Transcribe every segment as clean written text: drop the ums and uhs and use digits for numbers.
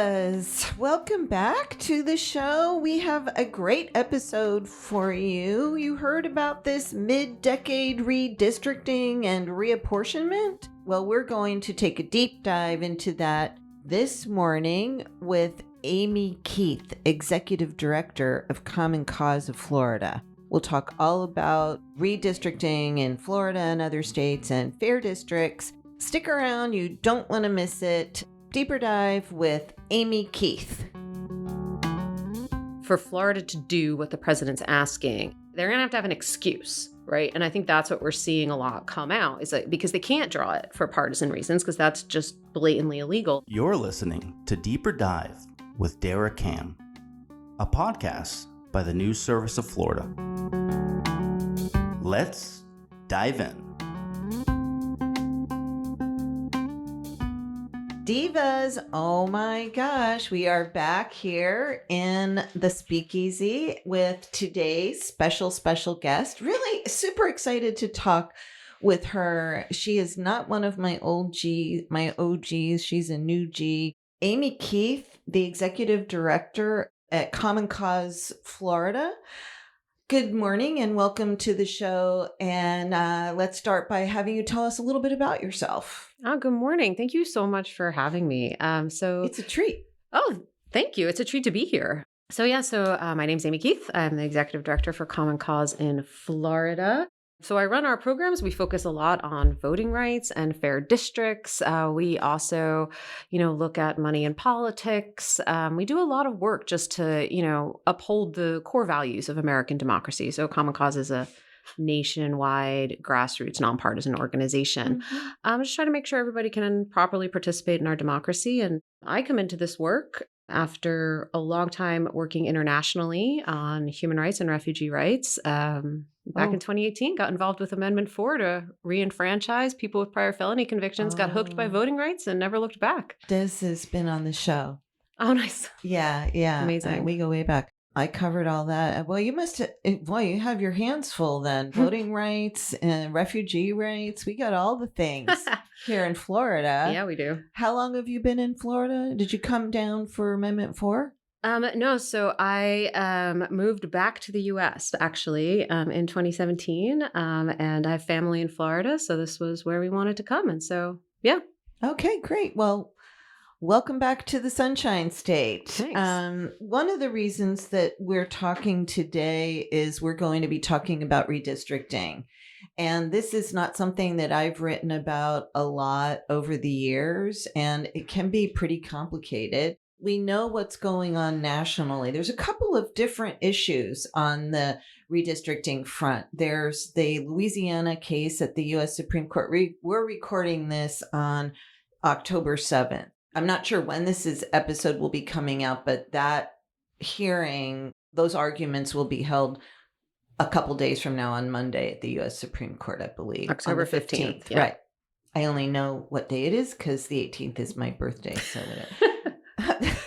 Divas, welcome back to the show. We have a great episode for you. You heard about this mid-decade redistricting and reapportionment? Well, we're going to take a deep dive into that this morning with Amy Keith, Executive Director of Common Cause of Florida. We'll talk all about redistricting in Florida and other states and fair districts. Stick around, you don't want to miss it. Deeper dive with Amy Keith. For Florida to do what the president's asking, they're going to have an excuse, right? And I think that's what we're seeing a lot come out, is that because they can't draw it for partisan reasons, because that's just blatantly illegal. You're listening to Deeper Dive with Dara, a podcast by the News Service of Florida. Let's dive in. Divas, oh my gosh, we are back here in the Speakeasy with today's special guest. Really super excited to talk with her. She is not one of my OGs. She's a new G. Amy Keith, the Executive Director at Common Cause Florida. Good morning and welcome to the show. And let's start by having you tell us a little bit about yourself. Oh, good morning. Thank you so much for having me. It's a treat. Oh, thank you. It's a treat to be here. So my name's Amy Keith. I'm the Executive Director for Common Cause in Florida. So I run our programs. We focus a lot on voting rights and fair districts. We also, look at money in politics. We do a lot of work just to, uphold the core values of American democracy. So Common Cause is a nationwide grassroots nonpartisan organization. Just trying to make sure everybody can properly participate in our democracy. And I come into this work after a long time working internationally on human rights and refugee rights. Back in 2018, got involved with Amendment 4 to re-enfranchise people with prior felony convictions, got hooked by voting rights and never looked back. This has been on the show. Oh, nice. Yeah. Amazing. We go way back. I covered all that. Well, you have your hands full then. Voting rights and refugee rights. We got all the things here in Florida. Yeah, we do. How long have you been in Florida? Did you come down for Amendment 4? No. So I moved back to the U.S. actually in 2017, and I have family in Florida, so this was where we wanted to come, and so yeah. Okay, great. Well, welcome back to the Sunshine State. Thanks. One of the reasons that we're talking today is we're going to be talking about redistricting. And this is not something that I've written about a lot over the years, and it can be pretty complicated. We know what's going on nationally. There's a couple of different issues on the redistricting front. There's the Louisiana case at the U.S. Supreme Court. We're recording this on October 7th. I'm not sure when episode will be coming out, but that hearing, those arguments will be held a couple days from now on Monday at the U.S. Supreme Court, I believe. October 15th. Yeah. Right. I only know what day it is because the 18th is my birthday. So whatever.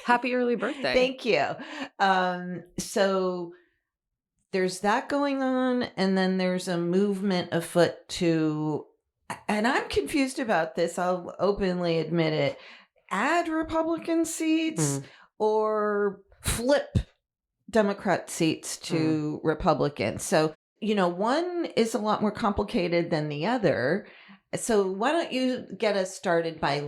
Happy early birthday. Thank you. So there's that going on. And then there's a movement afoot and I'm confused about this, I'll openly admit it, add Republican seats or flip Democrat seats to Republicans. So, one is a lot more complicated than the other. So why don't you get us started by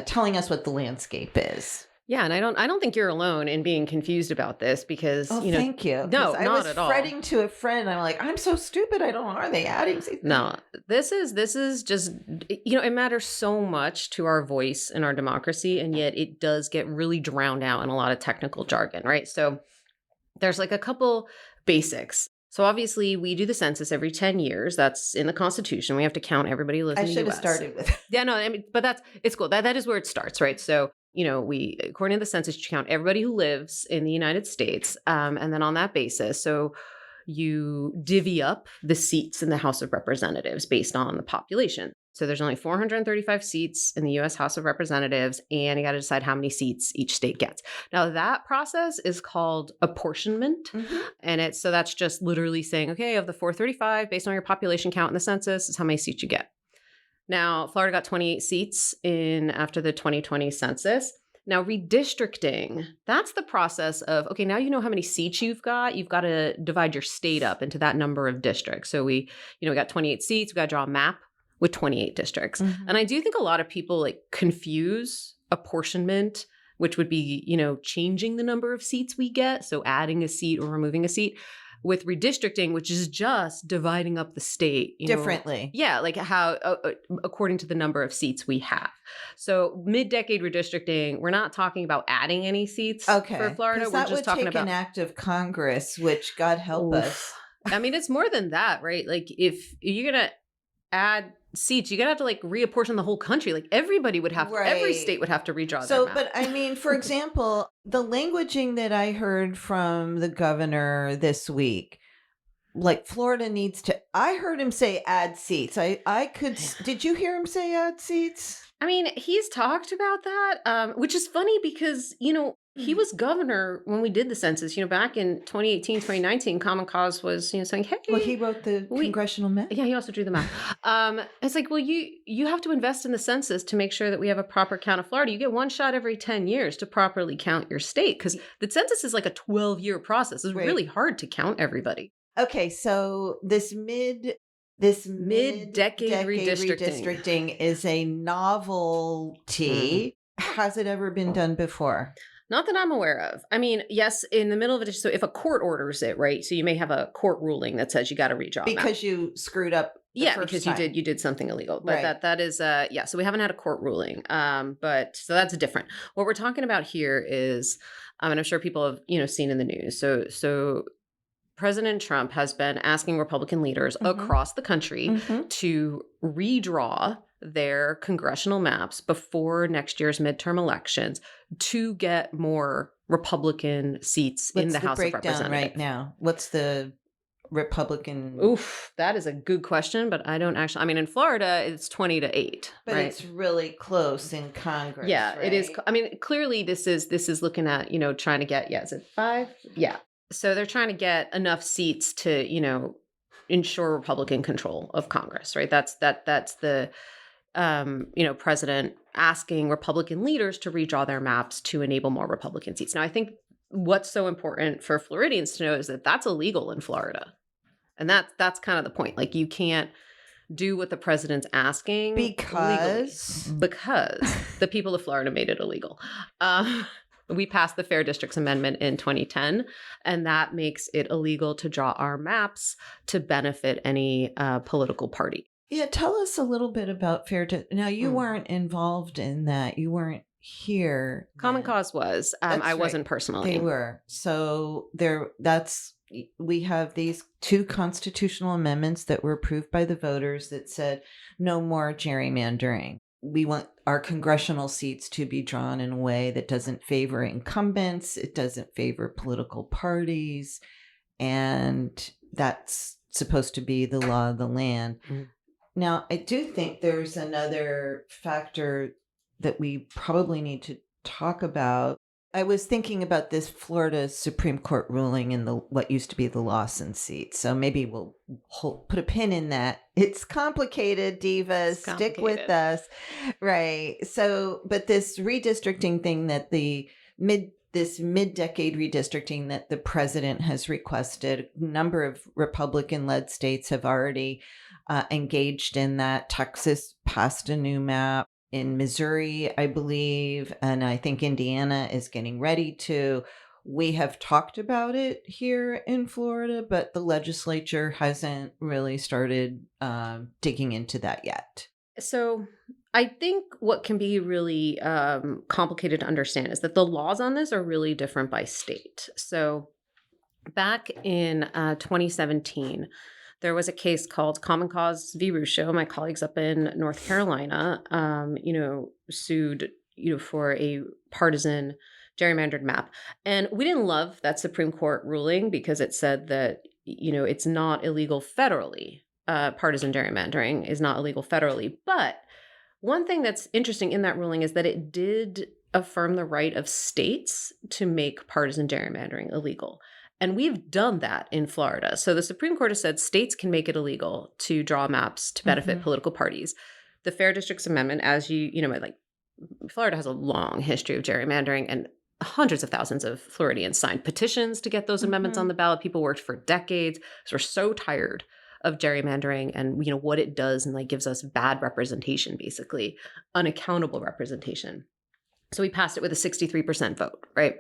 telling us what the landscape is? Yeah, and I don't think you're alone in being confused about this because thank you. No, I was fretting to a friend. I'm like, I'm so stupid. I don't know. Are they adding seats? No, this is just it matters so much to our voice in our democracy, and yet it does get really drowned out in a lot of technical jargon, right? So there's like a couple basics. So obviously we do the census every 10 years. That's in the Constitution. We have to count everybody who lives in the U.S. I should have started with. Yeah, no, but it's cool. That is where it starts, right? So we, according to the census, you count everybody who lives in the United States. And then on that basis, so you divvy up the seats in the House of Representatives based on the population. So there's only 435 seats in the U.S. House of Representatives, and you got to decide how many seats each state gets. Now, that process is called apportionment. And that's just literally saying, okay, of the 435, based on your population count in the census, is how many seats you get. Now, Florida got 28 seats after the 2020 census. Now, redistricting, that's the process of, okay, now you know how many seats you've got. You've got to divide your state up into that number of districts. So we got 28 seats. We got to draw a map with 28 districts. Mhm. And I do think a lot of people like confuse apportionment, which would be, changing the number of seats we get. So adding a seat or removing a seat, with redistricting, which is just dividing up the state differently. Yeah, like how according to the number of seats we have. So mid-decade redistricting, we're not talking about adding any seats for Florida. 'Cause We're that just would talking take about an act of Congress, which God help us. I mean, it's more than that, right? Like if you're gonna add seats, you're gonna have to like reapportion the whole country. Like everybody would have every Right. state would have to redraw So, their map. but I mean, for example, the languaging that I heard from the governor this week, like Florida needs to, I heard him say add seats. Did you hear him say add seats? I mean, he's talked about that, which is funny because, he was governor when we did the census, back in 2018, 2019, Common Cause was, saying, hey. Well, he wrote the congressional map. Yeah, he also drew the map. It's like, well, you have to invest in the census to make sure that we have a proper count of Florida. You get one shot every 10 years to properly count your state because the census is like a 12-year process. It's really hard to count everybody. Okay, so this mid-decade redistricting is a novelty. Has it ever been done before? Not that I'm aware of. I mean, yes, in the middle of it. So if a court orders it, right? So you may have a court ruling that says you got to redraw because you screwed up. Because you did something illegal. But that is so we haven't had a court ruling. But so that's different. What we're talking about here is, and I'm sure people have seen in the news. So President Trump has been asking Republican leaders across the country to redraw their congressional maps before next year's midterm elections to get more Republican seats in the House of Representatives. Right now, what's the Republican? Oof, that is a good question, but I don't actually. I mean, in Florida, it's 20-8, but right? It's really close in Congress. Yeah, right? It is. I mean, clearly, this is looking at trying to get. Yeah, is it 5? Yeah. So they're trying to get enough seats to ensure Republican control of Congress, right? That's the president asking Republican leaders to redraw their maps to enable more Republican seats. Now, I think what's so important for Floridians to know is that that's illegal in Florida. And that's kind of the point. Like you can't do what the president's asking because the people of Florida made it illegal. We passed the Fair Districts Amendment in 2010, and that makes it illegal to draw our maps to benefit any political party. Yeah, tell us a little bit about Now, you weren't involved in that. You weren't here. Common Cause was. I wasn't personally. They were. So we have these 2 constitutional amendments that were approved by the voters that said no more gerrymandering. We want our congressional seats to be drawn in a way that doesn't favor incumbents. It doesn't favor political parties. And that's supposed to be the law of the land. Mm-hmm. Now, I do think there's another factor that we probably need to talk about. I was thinking about this Florida Supreme Court ruling in what used to be the Lawson seat. So maybe we'll put a pin in that. It's complicated, divas. Stick with us. Right. So, but this redistricting thing that this mid-decade redistricting that the president has requested, a number of Republican-led states have already engaged in that. Texas passed a new map. In Missouri, I believe, and I think Indiana is getting ready to. We have talked about it here in Florida, but the legislature hasn't really started digging into that yet. So I think what can be really complicated to understand is that the laws on this are really different by state. So back in 2017, there was a case called Common Cause v. Ruscio. My colleagues up in North Carolina, sued, for a partisan gerrymandered map. And we didn't love that Supreme Court ruling because it said that, it's not illegal federally. Partisan gerrymandering is not illegal federally. But one thing that's interesting in that ruling is that it did affirm the right of states to make partisan gerrymandering illegal. And we've done that in Florida. So the Supreme Court has said states can make it illegal to draw maps to benefit political parties. The Fair Districts Amendment, as you Florida has a long history of gerrymandering, and hundreds of thousands of Floridians signed petitions to get those amendments on the ballot. People worked for decades. So we're so tired of gerrymandering and, what it does and gives us bad representation, basically unaccountable representation. So we passed it with a 63% vote, right?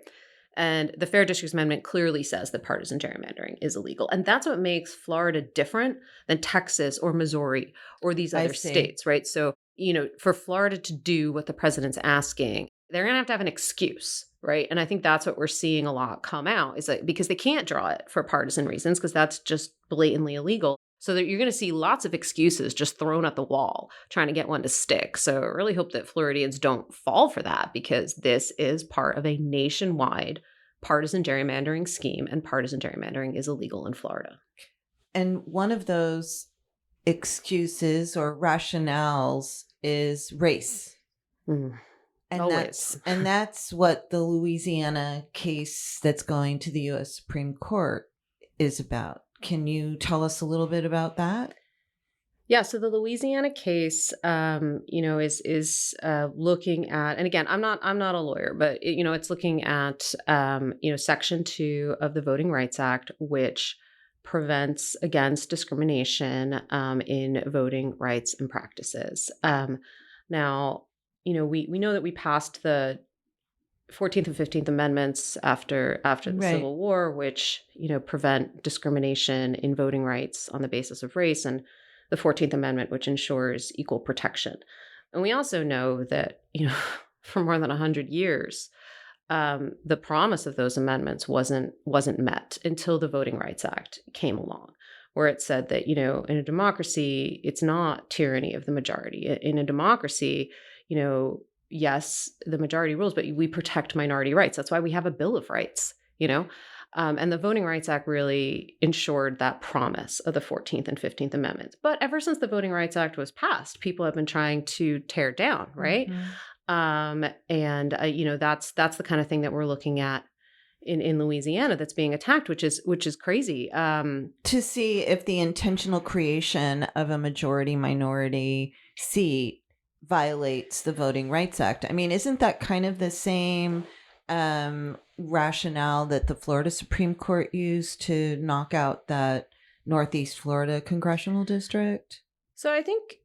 And the Fair Districts Amendment clearly says that partisan gerrymandering is illegal. And that's what makes Florida different than Texas or Missouri or these other states, right? So, for Florida to do what the president's asking, they're going to have an excuse, right? And I think that's what we're seeing a lot come out, is that because they can't draw it for partisan reasons, because that's just blatantly illegal. So that you're going to see lots of excuses just thrown at the wall, trying to get one to stick. So I really hope that Floridians don't fall for that, because this is part of a nationwide partisan gerrymandering scheme, and partisan gerrymandering is illegal in Florida. And one of those excuses or rationales is race. Mm. And Always. that's what the Louisiana case that's going to the U.S. Supreme Court is about. Can you tell us a little bit about that? Yeah, so the Louisiana case, is looking at, and again, I'm not a lawyer, but it's looking at, Section 2 of the Voting Rights Act, which prevents against discrimination in voting rights and practices. Now, we know that we passed the 14th and 15th Amendments after the Right. Civil War, which, prevent discrimination in voting rights on the basis of race, and the 14th Amendment, which ensures equal protection. And we also know that, for more than 100 years, the promise of those amendments wasn't met until the Voting Rights Act came along, where it said that, in a democracy, it's not tyranny of the majority. In a democracy, yes, the majority rules, but we protect minority rights. That's why we have a Bill of Rights, and the Voting Rights Act really ensured that promise of the 14th and 15th Amendments. But ever since the Voting Rights Act was passed, people have been trying to tear it down, right? Mm-hmm. That's the kind of thing that we're looking at in Louisiana that's being attacked, which is crazy. To see if the intentional creation of a majority-minority seat violates the Voting Rights Act. I mean, isn't that kind of the same rationale that the Florida Supreme Court used to knock out that Northeast Florida congressional district? So I think,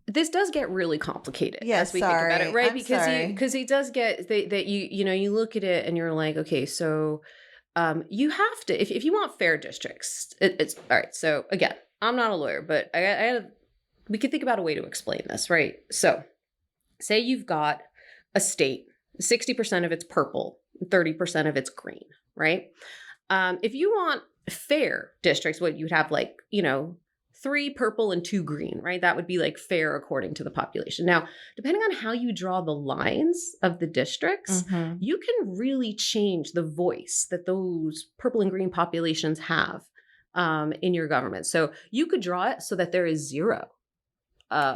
this does get really complicated as we think about it, right? Because it does get that you look at it and you're like, okay, so you have to, if you want fair districts, it's all right. So again, I'm not a lawyer, but we could think about a way to explain this, right? So say you've got a state, 60% of it's purple, 30% of it's green, right? If you want fair districts, what you'd have 3 purple and 2 green, right? That would be fair according to the population. Now, depending on how you draw the lines of the districts, you can really change the voice that those purple and green populations have in your government. So you could draw it so that there is 0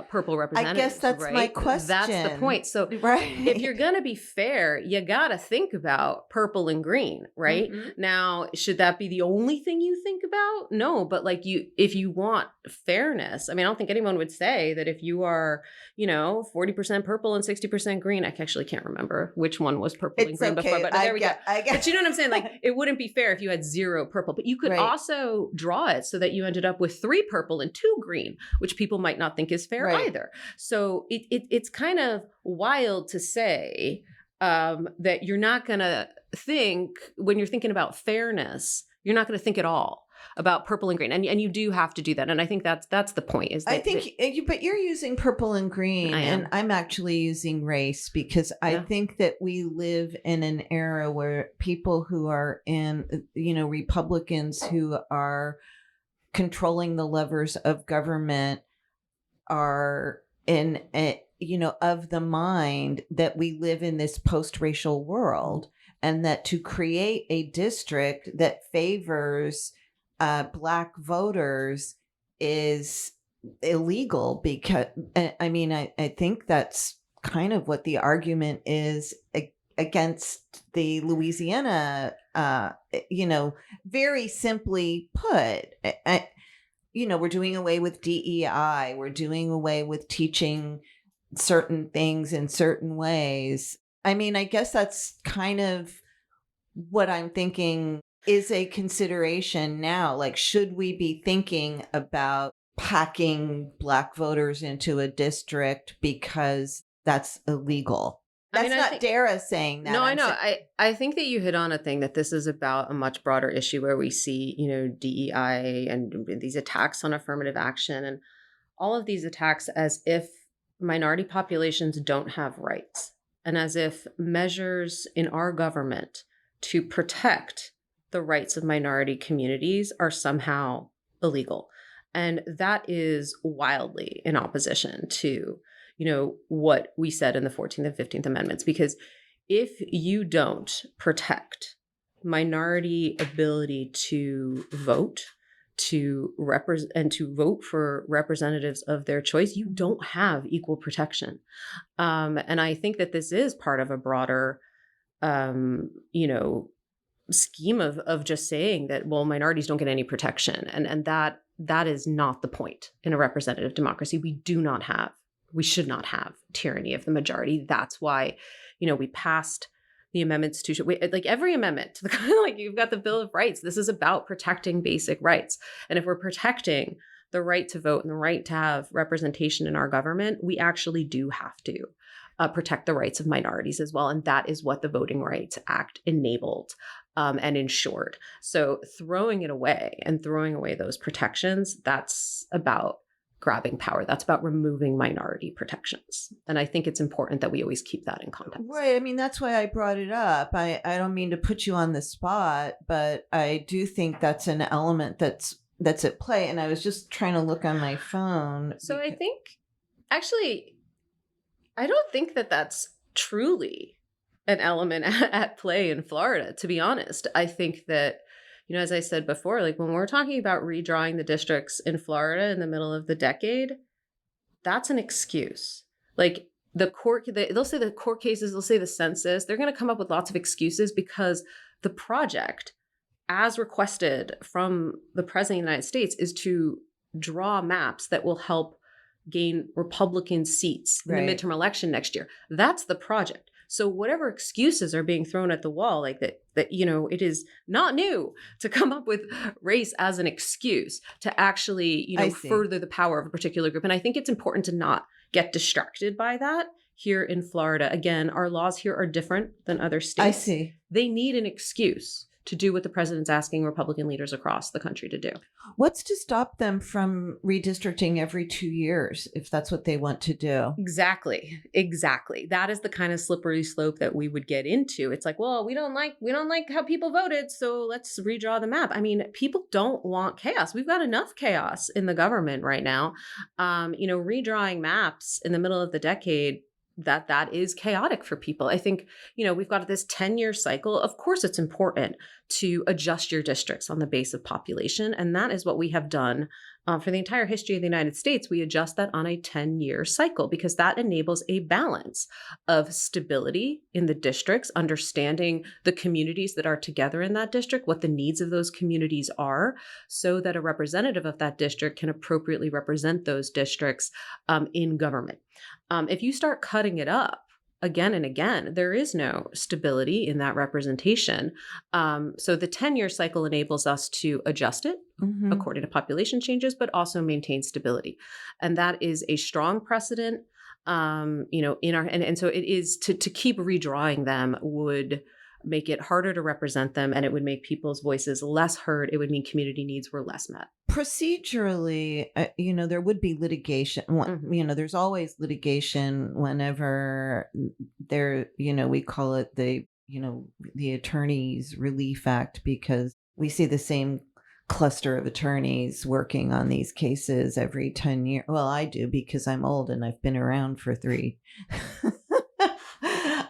purple representatives. I guess that's right? my question. That's the point. So if you're going to be fair, you got to think about purple and green, right? Now, should that be the only thing you think about? No, but if you want fairness, I mean, I don't think anyone would say that if you are, 40% purple and 60% green, I actually can't remember which one was purple and green before, but there we go. But you know what I'm saying? It wouldn't be fair if you had 0 purple, but you could also draw it so that you ended up with 3 purple and 2 green, which people might not think is fair either. So it's kind of wild to say that you're not going to think, when you're thinking about fairness, you're not going to think at all about purple and green, and you do have to do that. And I think that's the point. Is that, I think, but you're using purple and green, and I'm actually using race, because I think that we live in an era where people who are in, Republicans who are controlling the levers of government are in of the mind that we live in this post-racial world, and that to create a district that favors Black voters is illegal, because I think that's kind of what the argument is against the Louisiana, very simply put. We're doing away with DEI. We're doing away with teaching certain things in certain ways. I mean, I guess that's kind of what I'm thinking is a consideration now. Like, should we be thinking about packing Black voters into a district because that's illegal? I That's mean, I not think Dara saying that. no, I I'm know. saying, I think that you hit on a thing that this is about a much broader issue where we see, DEI and these attacks on affirmative action and all of these attacks as if minority populations don't have rights and as if measures in our government to protect the rights of minority communities are somehow illegal. And that is wildly in opposition to, what we said in the 14th and 15th Amendments, because if you don't protect minority ability to vote, to represent and to vote for representatives of their choice, you don't have equal protection. And I think that this is part of a broader, scheme of just saying that, well, minorities don't get any protection, and that is not the point in a representative democracy. We should not have tyranny of the majority. That's why, we passed the amendments to like every amendment to the like you've got the Bill of Rights. This is about protecting basic rights. And if we're protecting the right to vote and the right to have representation in our government, we actually do have to protect the rights of minorities as well. And that is what the Voting Rights Act enabled and ensured. So throwing it away and throwing away those protections, that's about grabbing power. That's about removing minority protections. And I think it's important that we always keep that in context. right. I mean, that's why I brought it up. I don't mean to put you on the spot, but I do think that's an element that's at play. And I was just trying to look on my phone. So I think, actually, I don't think that that's truly an element at play in Florida, to be honest. I think that, as I said before, like when we're talking about redrawing the districts in Florida in the middle of the decade, that's an excuse. Like they'll say the court cases, they'll say the census, they're going to come up with lots of excuses because the project, as requested from the President of the United States, is to draw maps that will help gain Republican seats in the midterm election next year. That's the project. So whatever excuses are being thrown at the wall, like that, it is not new to come up with race as an excuse to actually, further the power of a particular group. And I think it's important to not get distracted by that here in Florida. Again, our laws here are different than other states. I see. They need an excuse to do what the president's asking Republican leaders across the country to do. What's to stop them from redistricting every 2 years if that's what they want to do? Exactly. That is the kind of slippery slope that we would get into. It's like, well, we don't like how people voted, so let's redraw the map. I mean, people don't want chaos. We've got enough chaos in the government right now. Redrawing maps in the middle of the decade, that is chaotic for people. I think, we've got this 10-year cycle. Of course, it's important to adjust your districts on the base of population. And that is what we have done for the entire history of the United States. We adjust that on a 10-year cycle because that enables a balance of stability in the districts, understanding the communities that are together in that district, what the needs of those communities are, so that a representative of that district can appropriately represent those districts in government. If you start cutting it up again and again, there is no stability in that representation. So the 10-year cycle enables us to adjust it according to population changes, but also maintain stability. And that is a strong precedent, and so it is to keep redrawing them would make it harder to represent them, and it would make people's voices less heard. It would mean community needs were less met. Procedurally, there would be litigation. There's always litigation whenever there, we call it the Attorneys Relief Act, because we see the same cluster of attorneys working on these cases every 10 years. Well, I do because I'm old and I've been around for 3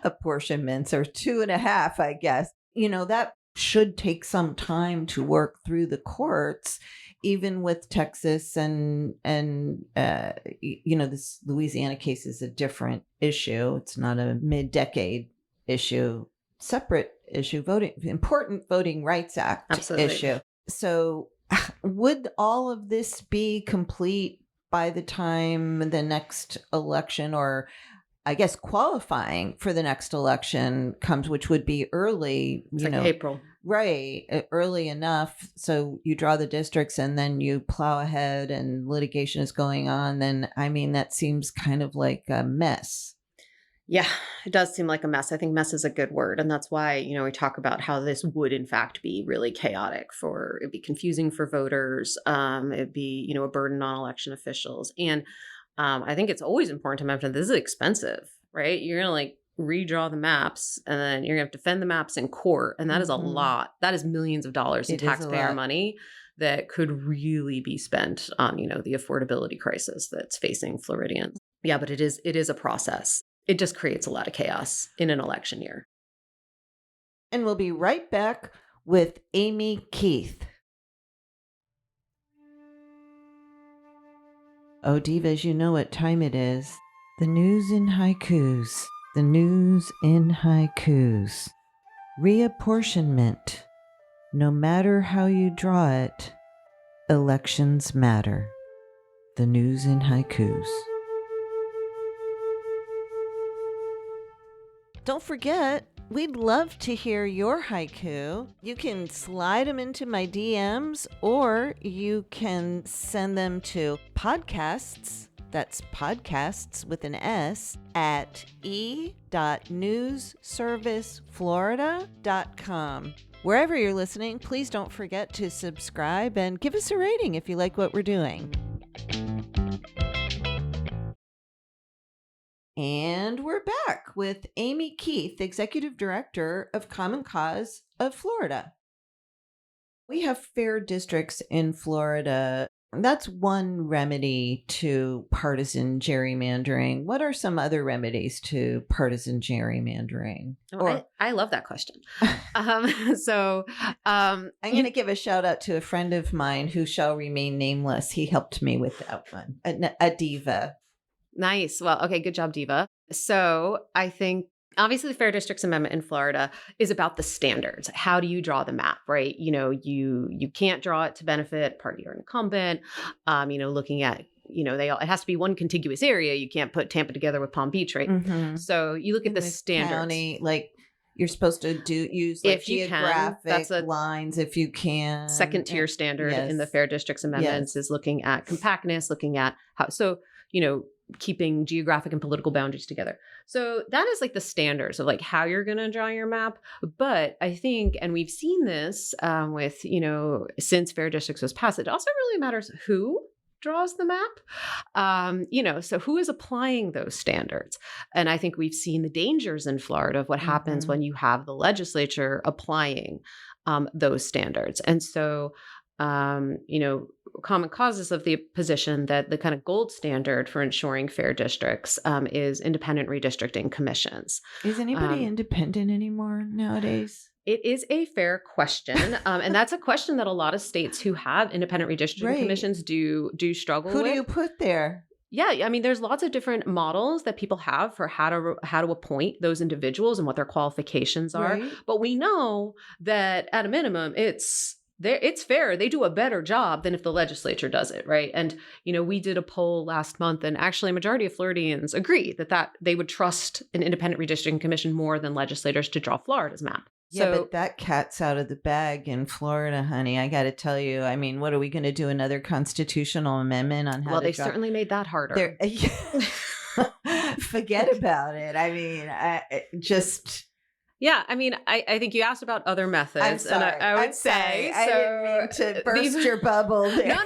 apportionments, or 2.5, I guess. That should take some time to work through the courts, even with Texas and this Louisiana case is a different issue. It's not a mid-decade issue, separate issue, important Voting Rights Act Absolutely. issue. So would all of this be complete by the time the next election, or I guess qualifying for the next election comes, which would be early, It's like April. Right. Early enough. So you draw the districts and then you plow ahead and litigation is going on. Then, I mean, that seems kind of like a mess. Yeah, it does seem like a mess. I think mess is a good word. And that's why, we talk about how this would in fact be really chaotic it'd be confusing for voters. It'd be, a burden on election officials. And I think it's always important to mention this is expensive, right? You're going to redraw the maps and then you're going to have to defend the maps in court. And that is a lot. That is millions of dollars in taxpayer money that could really be spent on, the affordability crisis that's facing Floridians. Yeah, but it is a process. It just creates a lot of chaos in an election year. And we'll be right back with Amy Keith. Oh, divas, you know what time it is. The news in haikus. The news in haikus. Reapportionment. No matter how you draw it, elections matter. The news in haikus. Don't forget, we'd love to hear your haiku. You can slide them into my DMs, or you can send them to podcasts, that's podcasts with an S, at e.newsserviceflorida.com. Wherever you're listening, please don't forget to subscribe and give us a rating if you like what we're doing. And we're back with Amy Keith, Executive Director of Common Cause of Florida. We have fair districts in Florida. That's one remedy to partisan gerrymandering. What are some other remedies to partisan gerrymandering? I love that question. I'm going to give a shout out to a friend of mine who shall remain nameless. He helped me with that one, a diva. Nice. Well, okay. Good job, Diva. So I think obviously the Fair Districts Amendment in Florida is about the standards. How do you draw the map, right? You can't draw it to benefit a party or incumbent. Looking at, it has to be one contiguous area. You can't put Tampa together with Palm Beach, right? Mm-hmm. So you look at the standards. County, you're supposed to use geographic lines if you can. Second tier standard in the Fair Districts Amendments is looking at compactness, looking at how, keeping geographic and political boundaries together. So that is the standards of how you're going to draw your map. But I think, and we've seen this with, since Fair Districts was passed, it also really matters who draws the map. So who is applying those standards? And I think we've seen the dangers in Florida of what happens when you have the legislature applying those standards. And so, Common Cause is of the position that the kind of gold standard for ensuring fair districts is independent redistricting commissions. Is anybody independent anymore nowadays? It is a fair question. And that's a question that a lot of states who have independent redistricting commissions do struggle with. Who do you put there? Yeah, I mean, there's lots of different models that people have for how to appoint those individuals and what their qualifications are. Right. But we know that at a minimum, it's fair. They do a better job than if the legislature does it, right? And, we did a poll last month, and actually a majority of Floridians agree that they would trust an independent redistricting commission more than legislators to draw Florida's map. Yeah, but that cat's out of the bag in Florida, honey. I got to tell you, I mean, what are we going to do? Another constitutional amendment on how Well, they certainly made that harder. Forget about it. I mean, Yeah, I mean, I think you asked about other methods. I'm sorry. And I would say, I didn't mean to burst your bubble there. No.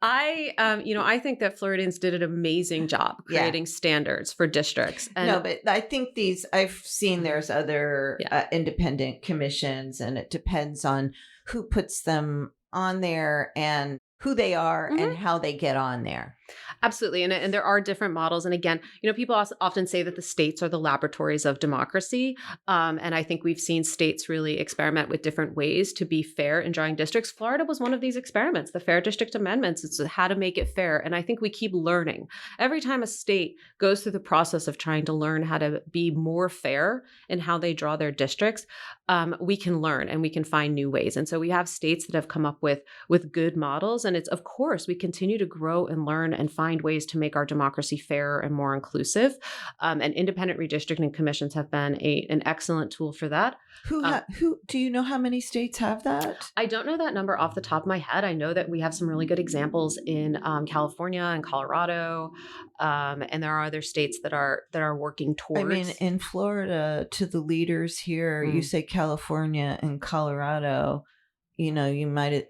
I think that Floridians did an amazing job creating standards for districts. And no, but I think I've seen there's other independent commissions, and it depends on who puts them on there and who they are and how they get on there. Absolutely. And there are different models. And again, people often say that the states are the laboratories of democracy. And I think we've seen states really experiment with different ways to be fair in drawing districts. Florida was one of these experiments, the Fair District Amendments. It's how to make it fair. And I think we keep learning. Every time a state goes through the process of trying to learn how to be more fair in how they draw their districts, we can learn and we can find new ways. And so we have states that have come up with good models. And it's, of course, we continue to grow and learn and find ways to make our democracy fairer and more inclusive. And independent redistricting commissions have been an excellent tool for that. Who do you know how many states have that? I don't know that number off the top of my head. I know that we have some really good examples in California and Colorado, and there are other states that are working towards. I mean, in Florida, to the leaders here, you say California and Colorado. You might.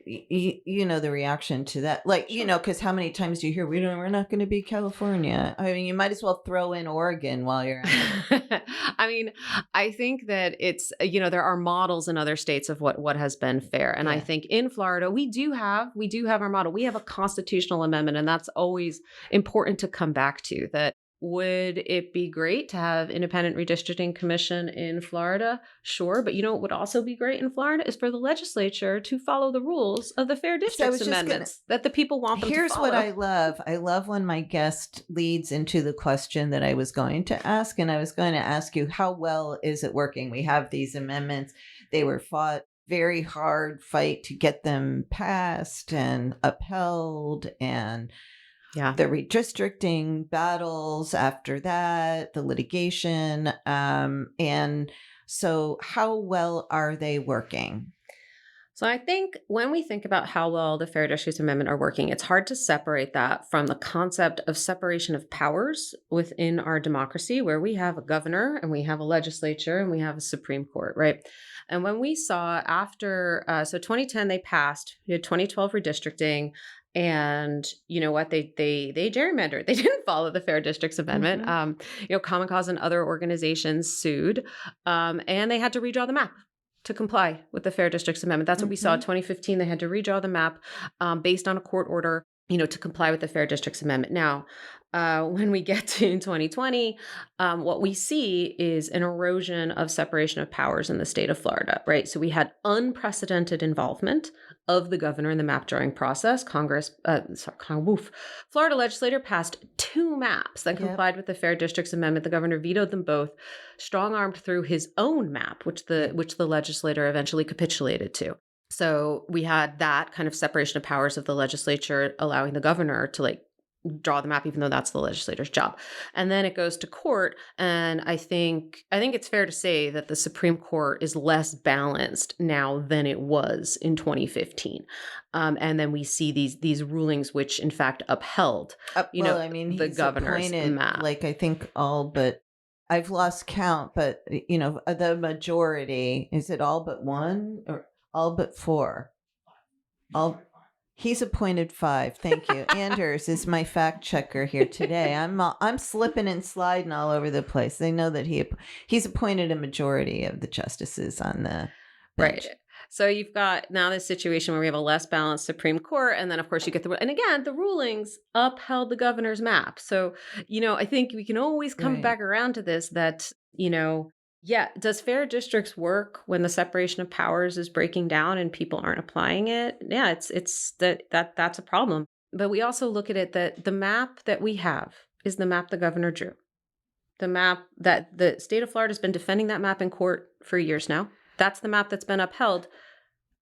The reaction to that, like, because how many times do you hear we're not going to be California? I mean, you might as well throw in Oregon while you're at it. I mean, I think that it's, there are models in other states of what has been fair. And I think in Florida, we do have our model. We have a constitutional amendment, and that's always important to come back to that. Would it be great to have independent redistricting commission in Florida? Sure. But what would also be great in Florida is for the legislature to follow the rules of the Fair Districts amendments that the people want them to follow. Here's what I love. I love when my guest leads into the question that I was going to ask. And I was going to ask you, how well is it working? We have these amendments. They were fought very hard fight to get them passed and upheld, and the redistricting battles after that, the litigation. And so how well are they working? So I think when we think about how well the Fair Districts Amendment are working, it's hard to separate that from the concept of separation of powers within our democracy, where we have a governor and we have a legislature and we have a Supreme Court, right? And when we saw after, 2010, they passed, we had 2012 redistricting. And you know what? They gerrymandered. They didn't follow the Fair Districts Amendment. Common Cause and other organizations sued, and they had to redraw the map to comply with the Fair Districts Amendment. That's what we saw in 2015. They had to redraw the map based on a court order, to comply with the Fair Districts Amendment. Now, when we get to 2020, what we see is an erosion of separation of powers in the state of Florida, right? So we had unprecedented involvement of the governor in the map drawing process. Florida legislature passed 2 maps that complied with the Fair Districts Amendment. The governor vetoed them both, strong-armed through his own map, which the legislator eventually capitulated to. So we had that kind of separation of powers of the legislature, allowing the governor to draw the map, even though that's the legislator's job. And then it goes to court. And I think it's fair to say that the Supreme Court is less balanced now than it was in 2015. And then we see these rulings, which in fact upheld, the governor's map. I think all but, I've lost count, but the majority, is it all but 1 or all but 4? He's appointed 5. Thank you. Anders is my fact checker here today. I'm slipping and sliding all over the place. They know that he's appointed a majority of the justices on the bench. Right. So you've got now this situation where we have a less balanced Supreme Court, and then of course you get the rulings upheld the governor's map. So I think we can always come back around to this that does fair districts work when the separation of powers is breaking down and people aren't applying it? Yeah, it's that's a problem. But we also look at it that the map that we have is the map the governor drew. The map that the state of Florida has been defending that map in court for years now. That's the map that's been upheld.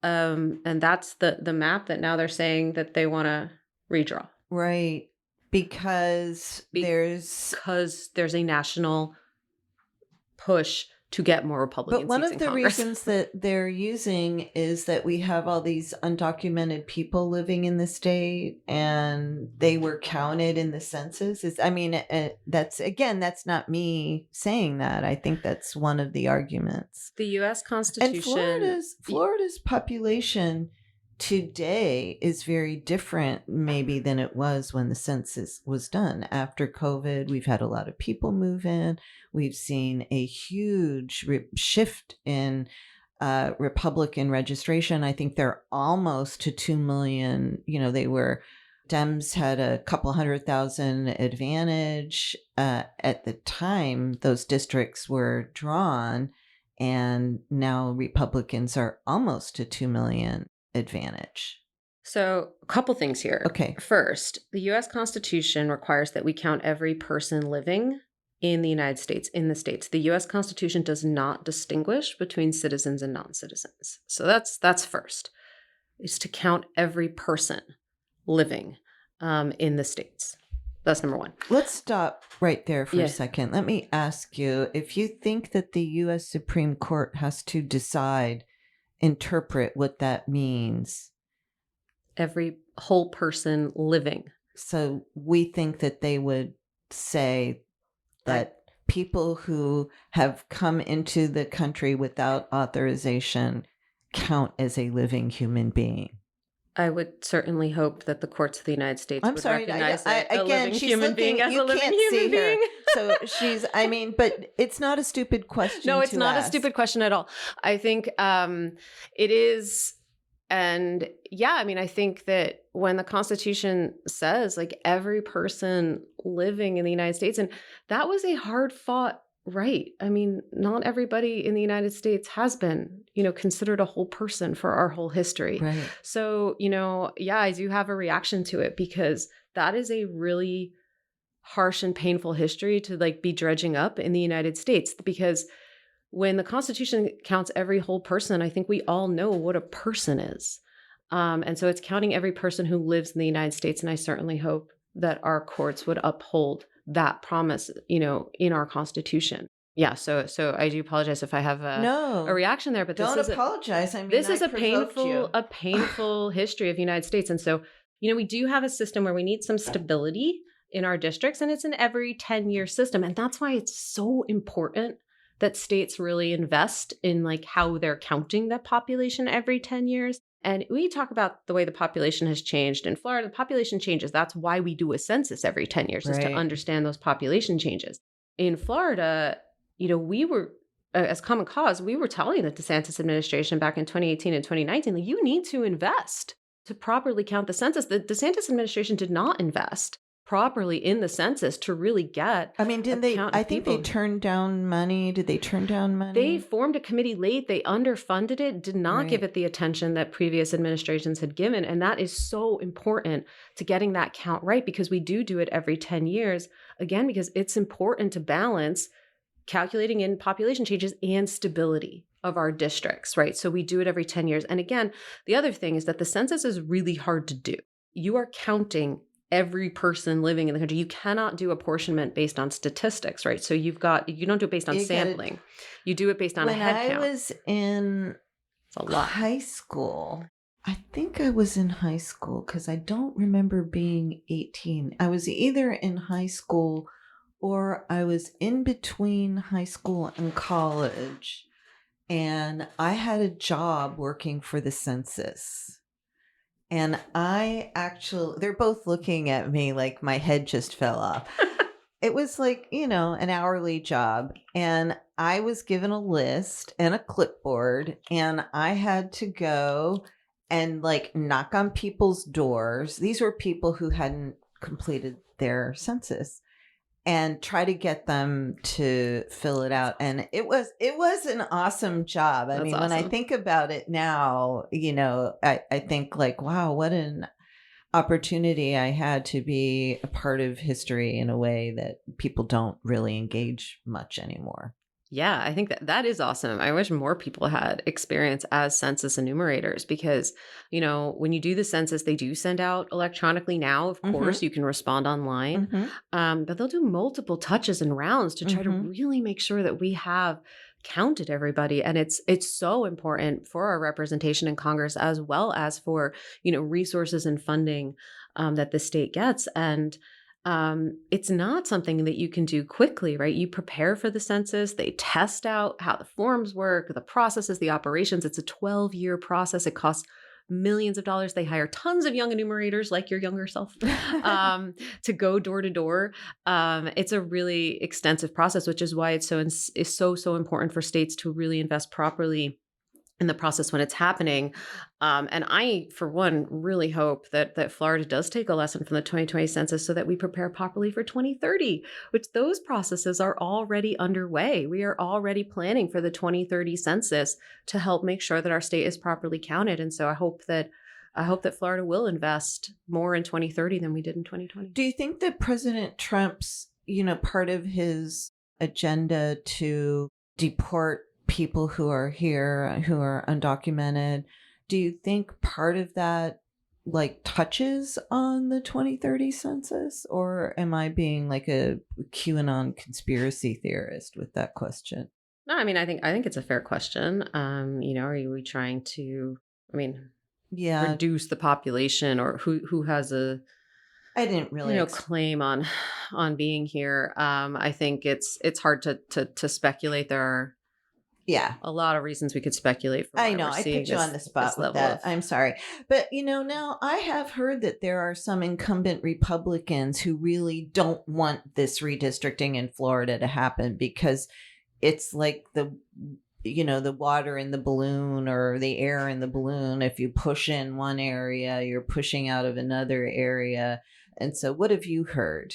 And that's the map that now they're saying that they want to redraw. Right. Because there's a national push to get more Republican seats in Congress. But one of the reasons that they're using is that we have all these undocumented people living in the state, and they were counted in the census. That's not me saying that. I think that's one of the arguments. The U.S. Constitution. And Florida's population today is very different maybe than it was when the census was done. After COVID, we've had a lot of people move in. We've seen a huge shift in Republican registration. I think they're almost to 2 million. Dems had a couple 100,000 advantage at the time those districts were drawn, and now Republicans are almost to 2 million advantage. So a couple things here. Okay. First, the U.S. Constitution requires that we count every person living in the United States, in the states. The US Constitution does not distinguish between citizens and non-citizens. So that's first, is to count every person living in the states. That's number one. Let's stop right there for Yeah. a second. Let me ask you, if you think that the U.S. Supreme Court has to decide, interpret what that means. Every whole person living. So we think that they would say that people who have come into the country without authorization count as a living human being. I would certainly hope that the courts of the United States I'm would sorry, recognize again, a living she's human being as you a living can't human see her. being. So but it's not a stupid question. No, it's to not ask. a stupid question at all. I think it is. And yeah, I mean, I think that when the Constitution says like every person living in the United States, and that was a hard fought right. I mean, not everybody in the United States has been, considered a whole person for our whole history. Right. So, yeah, I do have a reaction to it because that is a really harsh and painful history to like be dredging up in the United States, because when the Constitution counts every whole person, I think we all know what a person is. And so it's counting every person who lives in the United States. And I certainly hope that our courts would uphold that promise, in our Constitution. Yeah. So I do apologize if I have a reaction there, but don't apologize. This is a painful history of the United States. And so, we do have a system where we need some stability in our districts, and it's an every 10-year system. And that's why it's so important that states really invest in like how they're counting the population every 10 years. And we talk about the way the population has changed. In Florida, the population changes. That's why we do a census every 10 years, is to understand those population changes. In Florida, we were, as Common Cause, we were telling the DeSantis administration back in 2018 and 2019, like, you need to invest to properly count the census. The DeSantis administration did not invest properly in the census to really get. I mean, I think they turned down money. Did they turn down money? They formed a committee late. They underfunded it, did not give it the attention that previous administrations had given. And that is so important to getting that count right, because we do it every 10 years. Again, because it's important to balance calculating in population changes and stability of our districts, right? So we do it every 10 years. And again, the other thing is that the census is really hard to do. You are counting every person living in the country. You cannot do apportionment based on statistics, right? So you don't do it based on sampling. You do it based on a head count. When I was in high school, I think I was in high school because I don't remember being 18. I was either in high school or I was in between high school and college. And I had a job working for the census. And they're both looking at me like my head just fell off. It was like, an hourly job. And I was given a list and a clipboard, and I had to go and like knock on people's doors. These were people who hadn't completed their census, and try to get them to fill it out. And it was an awesome job. I mean, awesome. When I think about it now, I think like, wow, what an opportunity I had to be a part of history in a way that people don't really engage much anymore. Yeah, I think that is awesome. I wish more people had experience as census enumerators, because, when you do the census, they do send out electronically now. Of course, you can respond online, but they'll do multiple touches and rounds to try to really make sure that we have counted everybody. And it's so important for our representation in Congress, as well as for, resources and funding that the state gets. And it's not something that you can do quickly, right? You prepare for the census, they test out how the forms work, the processes, the operations. It's a 12-year process. It costs millions of dollars. They hire tons of young enumerators like your younger self to go door to door. It's a really extensive process, which is why it's so important for states to really invest properly in the process when it's happening. And I, for one, really hope that Florida does take a lesson from the 2020 census so that we prepare properly for 2030, which those processes are already underway. We are already planning for the 2030 census to help make sure that our state is properly counted. And so I hope that Florida will invest more in 2030 than we did in 2020. Do you think that President Trump's part of his agenda to deport people who are here, who are undocumented. Do you think part of that touches on the 2030 census, or am I being like a QAnon conspiracy theorist with that question? No, I mean, I think it's a fair question. Are we trying to, Yeah, reduce the population, or who has a I didn't really claim on being here? I think it's hard to speculate. There are a lot of reasons we could speculate for why I know we're I seeing put you on the spot this with level that. of. I'm sorry. But now I have heard that there are some incumbent Republicans who really don't want this redistricting in Florida to happen because it's like the water in the balloon or the air in the balloon. If you push in one area, you're pushing out of another area. And so what have you heard?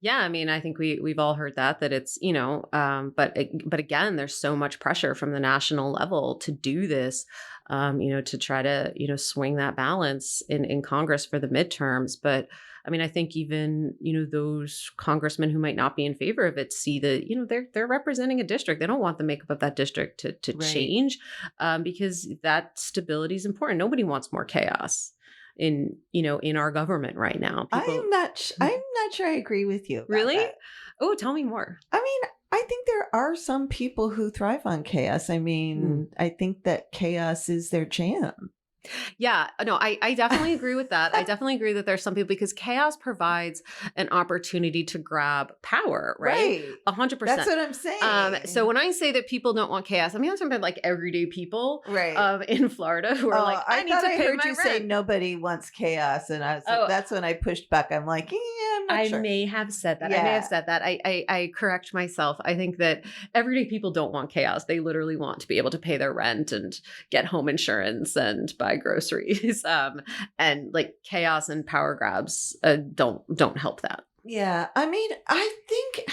Yeah, I mean, I think we've all heard that it's, but again, there's so much pressure from the national level to do this, to try to, swing that balance in Congress for the midterms. But I mean, I think even, those congressmen who might not be in favor of it see that, they're representing a district. They don't want the makeup of that district to Right. change, because that stability is important. Nobody wants more chaos in our government right now. I'm not sure I agree with you about Really? that. Oh, tell me more. I mean, I think there are some people who thrive on chaos. I mean, I think that chaos is their jam. Yeah, no, I definitely agree with that. I definitely agree that there's some people, because chaos provides an opportunity to grab power, right? 100%. That's what I'm saying. So when I say that people don't want chaos, I mean, I'm talking about like everyday people Right. In Florida who are like, I need to pay my rent. I heard you say nobody wants chaos, and that's when I pushed back. I'm like, yeah, I'm not sure. I may have said that. Yeah. I may have said that. I correct myself. I think that everyday people don't want chaos. They literally want to be able to pay their rent and get home insurance and buy groceries. And like chaos and power grabs don't help that. Yeah, I mean, I think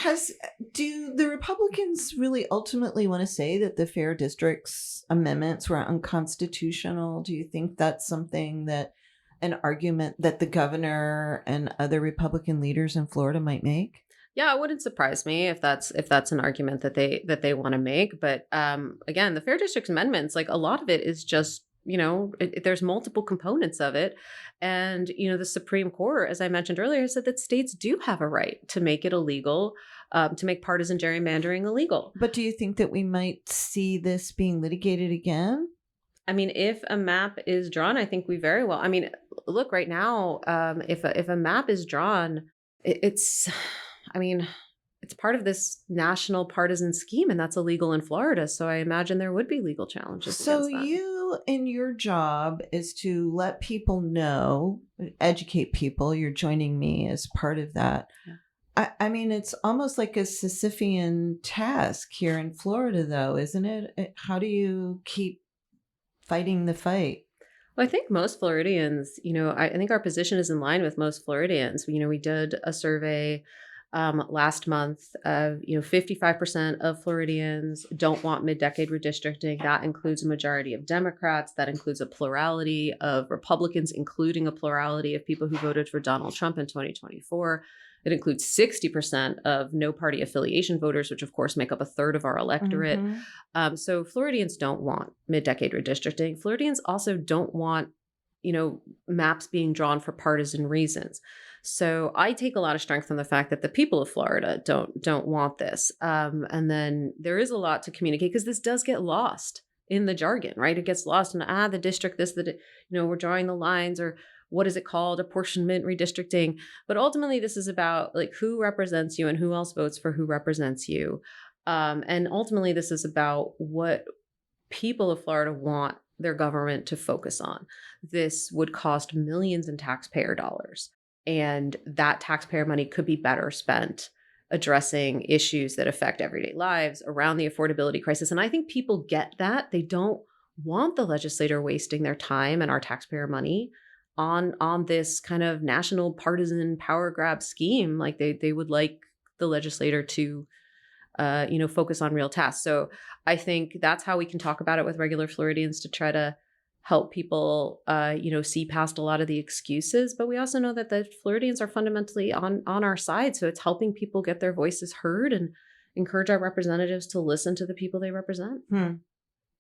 do the Republicans really ultimately want to say that the Fair Districts amendments were unconstitutional? Do you think that's an argument that the governor and other Republican leaders in Florida might make? Yeah, it wouldn't surprise me if that's an argument that they want to make. But again, the Fair Districts amendments, like a lot of it is just, there's multiple components of it. And, the Supreme Court, as I mentioned earlier, said that states do have a right to make it illegal, to make partisan gerrymandering illegal. But do you think that we might see this being litigated again? I mean, if a map is drawn, I think we very well. I mean, look, right now, if a map is drawn, it's part of this national partisan scheme, and that's illegal in Florida. So I imagine there would be legal challenges. So against that. you, in your job, is to let people know, educate people. You're joining me as part of that. Yeah. I mean, it's almost like a Sisyphean task here in Florida, though, isn't it? How do you keep fighting the fight? Well, I think most Floridians, I think our position is in line with most Floridians. We did a survey last month of 55% of Floridians don't want mid-decade redistricting. That includes a majority of Democrats. That includes a plurality of Republicans, including a plurality of people who voted for Donald Trump in 2024. It includes 60% of no party affiliation voters, which of course make up a third of our electorate. Mm-hmm. So Floridians don't want mid-decade redistricting. Floridians also don't want, maps being drawn for partisan reasons. So I take a lot of strength from the fact that the people of Florida don't want this. And then there is a lot to communicate, because this does get lost in the jargon, right? It gets lost in the district, we're drawing the lines, or what is it called? Apportionment, redistricting. But ultimately, this is about like who represents you and who else votes for who represents you. And ultimately, this is about what people of Florida want their government to focus on. This would cost millions in taxpayer dollars. And that taxpayer money could be better spent addressing issues that affect everyday lives around the affordability crisis. And I think people get that. They don't want the legislator wasting their time and our taxpayer money on this kind of national partisan power grab scheme. Like they would like the legislator to focus on real tasks. So I think that's how we can talk about it with regular Floridians, to try to help people, see past a lot of the excuses. But we also know that the Floridians are fundamentally on our side. So it's helping people get their voices heard and encourage our representatives to listen to the people they represent.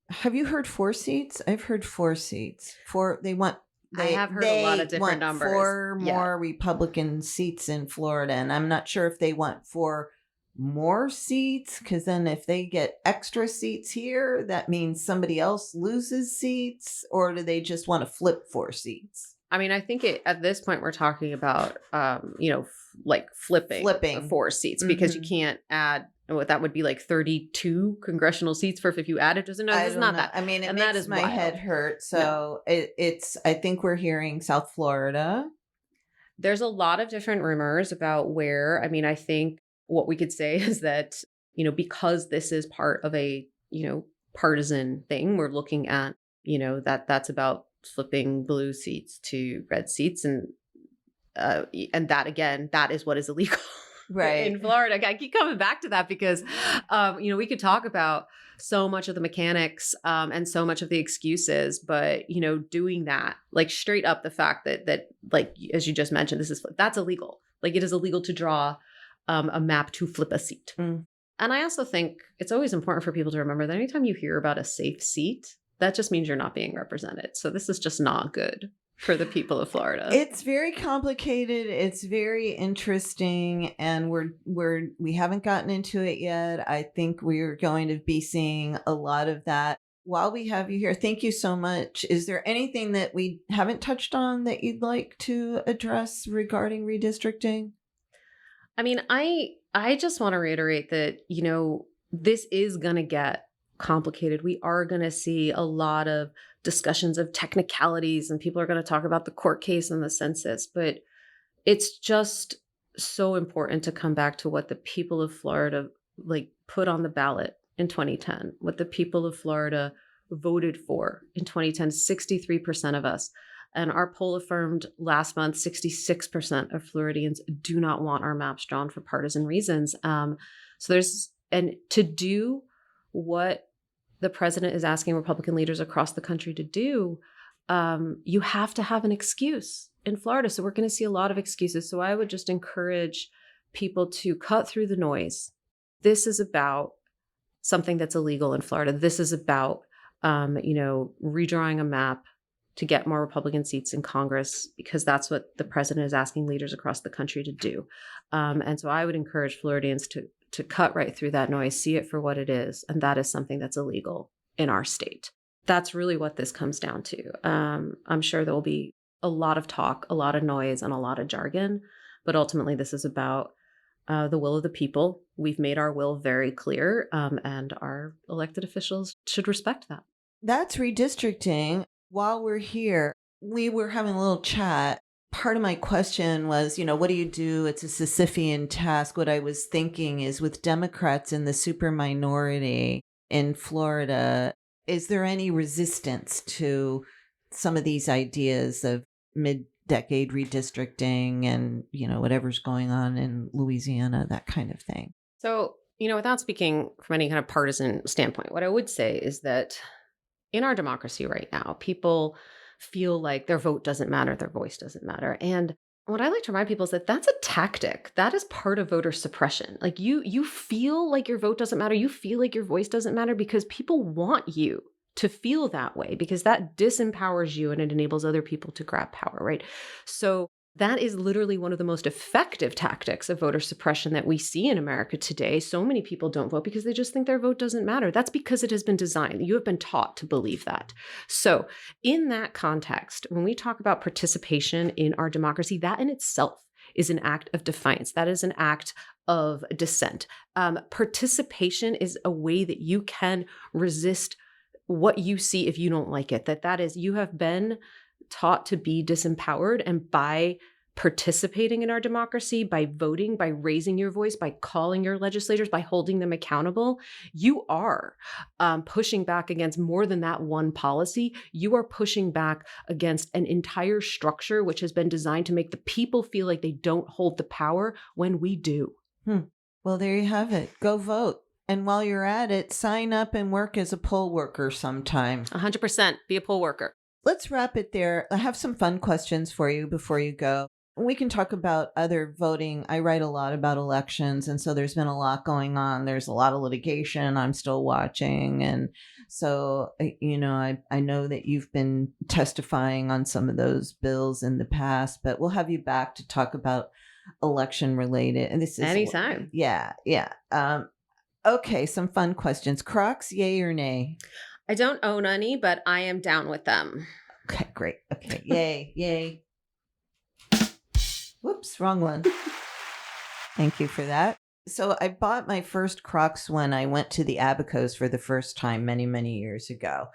Have you heard 4 seats? I've heard 4 seats. I have heard a lot of different numbers. 4 more Republican seats in Florida. And I'm not sure if they want 4 more seats, because then if they get extra seats here, that means somebody else loses seats, or do they just want to flip 4 seats? I mean, I think at this point we're talking about, like flipping 4 seats, because you can't add what that would be like 32 congressional seats for if you added. It's not that. I mean, it makes makes my head hurt. So it's, I think we're hearing South Florida. There's a lot of different rumors about where. I mean, I think what we could say is that, because this is part of a, partisan thing, we're looking at, that's about flipping blue seats to red seats. And that, again, that is what is illegal. Right. In Florida. I keep coming back to that because, we could talk about so much of the mechanics and so much of the excuses, but, doing that, like straight up the fact that like, as you just mentioned, that's illegal. Like it is illegal to draw a map to flip a seat. And I also think it's always important for people to remember that anytime you hear about a safe seat, that just means you're not being represented. So this is just not good for the people of Florida. It's very complicated. It's very interesting, and we haven't gotten into it yet. I think we're going to be seeing a lot of that. While we have you here, thank you so much. Is there anything that we haven't touched on that you'd like to address regarding redistricting? I mean, I just want to reiterate that, this is going to get complicated. We are going to see a lot of discussions of technicalities, and people are going to talk about the court case and the census, but it's just so important to come back to what the people of Florida put on the ballot in 2010, what the people of Florida voted for in 2010. 63% of us, and our poll affirmed last month, 66% of Floridians do not want our maps drawn for partisan reasons. And to do what the president is asking Republican leaders across the country to do, you have to have an excuse in Florida. So we're going to see a lot of excuses. So I would just encourage people to cut through the noise. This is about something that's illegal in Florida. This is about, redrawing a map to get more Republican seats in Congress, because that's what the president is asking leaders across the country to do. And so I would encourage Floridians to cut right through that noise, see it for what it is. And that is something that's illegal in our state. That's really what this comes down to. I'm sure there will be a lot of talk, a lot of noise, and a lot of jargon, but ultimately this is about the will of the people. We've made our will very clear, and our elected officials should respect that. That's redistricting. While we're here, we were having a little chat. Part of my question was, what do you do? It's a Sisyphean task. What I was thinking is, with Democrats in the super minority in Florida, is there any resistance to some of these ideas of mid-decade redistricting and, whatever's going on in Louisiana, that kind of thing? So, without speaking from any kind of partisan standpoint, what I would say is that in our democracy right now, people feel like their vote doesn't matter, their voice doesn't matter. And what I like to remind people is that that's a tactic. That is part of voter suppression. Like you feel like your vote doesn't matter. You feel like your voice doesn't matter because people want you to feel that way, because that disempowers you and it enables other people to grab power, right? So that is literally one of the most effective tactics of voter suppression that we see in America today. So many people don't vote because they just think their vote doesn't matter. That's because it has been designed. You have been taught to believe that. So in that context, when we talk about participation in our democracy, that in itself is an act of defiance. That is an act of dissent. Participation is a way that you can resist what you see if you don't like it. That is, you have been taught to be disempowered, and by participating in our democracy, by voting, by raising your voice, by calling your legislators, by holding them accountable, you are pushing back against more than that one policy. You are pushing back against an entire structure which has been designed to make the people feel like they don't hold the power when we do. Well, there you have it. Go vote. And while you're at it, sign up and work as a poll worker sometime. 100%. Be a poll worker. let's wrap it there. I have some fun questions for you before you go. We can talk about other voting. I write a lot about elections, and so there's been a lot going on. There's a lot of litigation I'm still watching. And so, I know that you've been testifying on some of those bills in the past, but we'll have you back to talk about election related. And this is anytime. Yeah. Okay, some fun questions. Crocs, yay or nay? I don't own any, but I am down with them. Okay, great. Okay, yay. Whoops, wrong one. Thank you for that. So I bought my first Crocs when I went to the Abacos for the first time many, many years ago.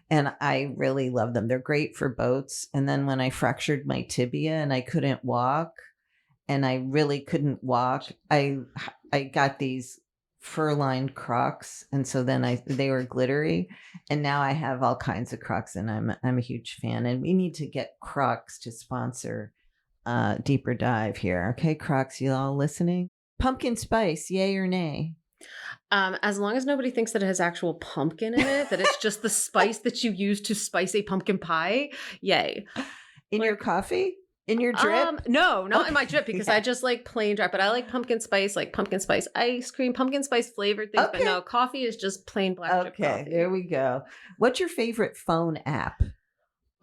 And I really love them. They're great for boats. And then when I fractured my tibia and I couldn't walk, and I really couldn't walk, I got these fur-lined Crocs. And so then they were glittery. And now I have all kinds of Crocs, and I'm a huge fan. And we need to get Crocs to sponsor Deeper Dive here. Okay, Crocs, you all listening? Pumpkin spice, yay or nay? As long as nobody thinks that it has actual pumpkin in it, that it's just the spice that you use to spice a pumpkin pie, yay. In your coffee? In your drip? No, not in my drip, because I just like plain drip, but I like pumpkin spice ice cream, pumpkin spice flavored things. Okay. But no, coffee is just plain black drip coffee. Okay, there we go. What's your favorite phone app?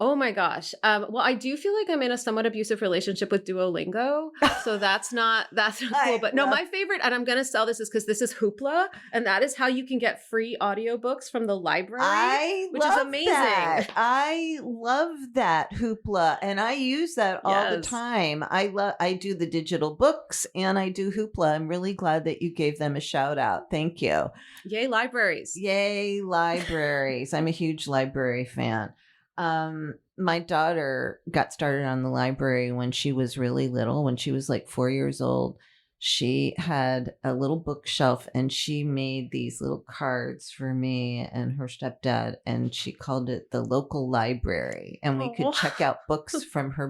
Oh my gosh. Well, I do feel like I'm in a somewhat abusive relationship with Duolingo. So that's not cool. But no, my favorite, and I'm going to sell this, is because this is Hoopla. And that is how you can get free audiobooks from the library, which is amazing. I love that, Hoopla. And I use that all the time. I do the digital books and I do Hoopla. I'm really glad that you gave them a shout out. Thank you. Yay, libraries. Yay, libraries. I'm a huge library fan. My daughter got started on the library when she was really little, when she was like 4 years old. She had a little bookshelf and she made these little cards for me and her stepdad, and she called it the local library. And we could check out books from her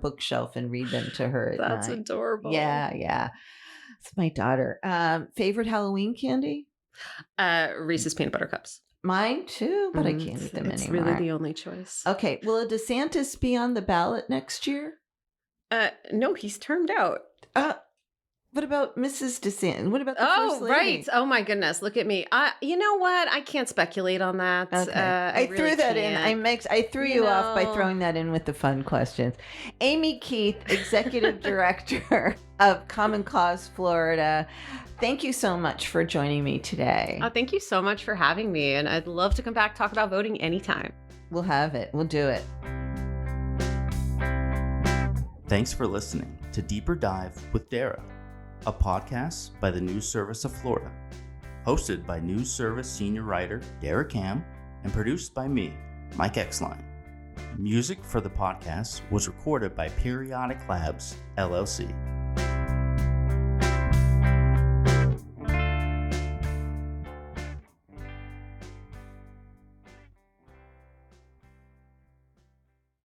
bookshelf and read them to her at That's night. adorable. Yeah. It's my daughter. Favorite Halloween candy? Reese's peanut butter cups. Mine too, but I can't eat them anymore. It's really the only choice. Okay. Will a DeSantis be on the ballot next year? No, he's termed out. What about Mrs. DeSantis? What about the first lady? Right. Oh my goodness. Look at me. You know what? I can't speculate on that. Okay. I threw really that can't. in. I threw you off by throwing that in with the fun questions. Amy Keith, Executive Director of Common Cause Florida. Thank you so much for joining me today. Oh, thank you so much for having me. And I'd love to come back, talk about voting anytime. We'll have it. We'll do it. Thanks for listening to Deeper Dive with Dara, a podcast by the News Service of Florida, hosted by News Service senior writer Dara Cam and produced by me, Mike Exline. Music for the podcast was recorded by Periodic Labs, LLC.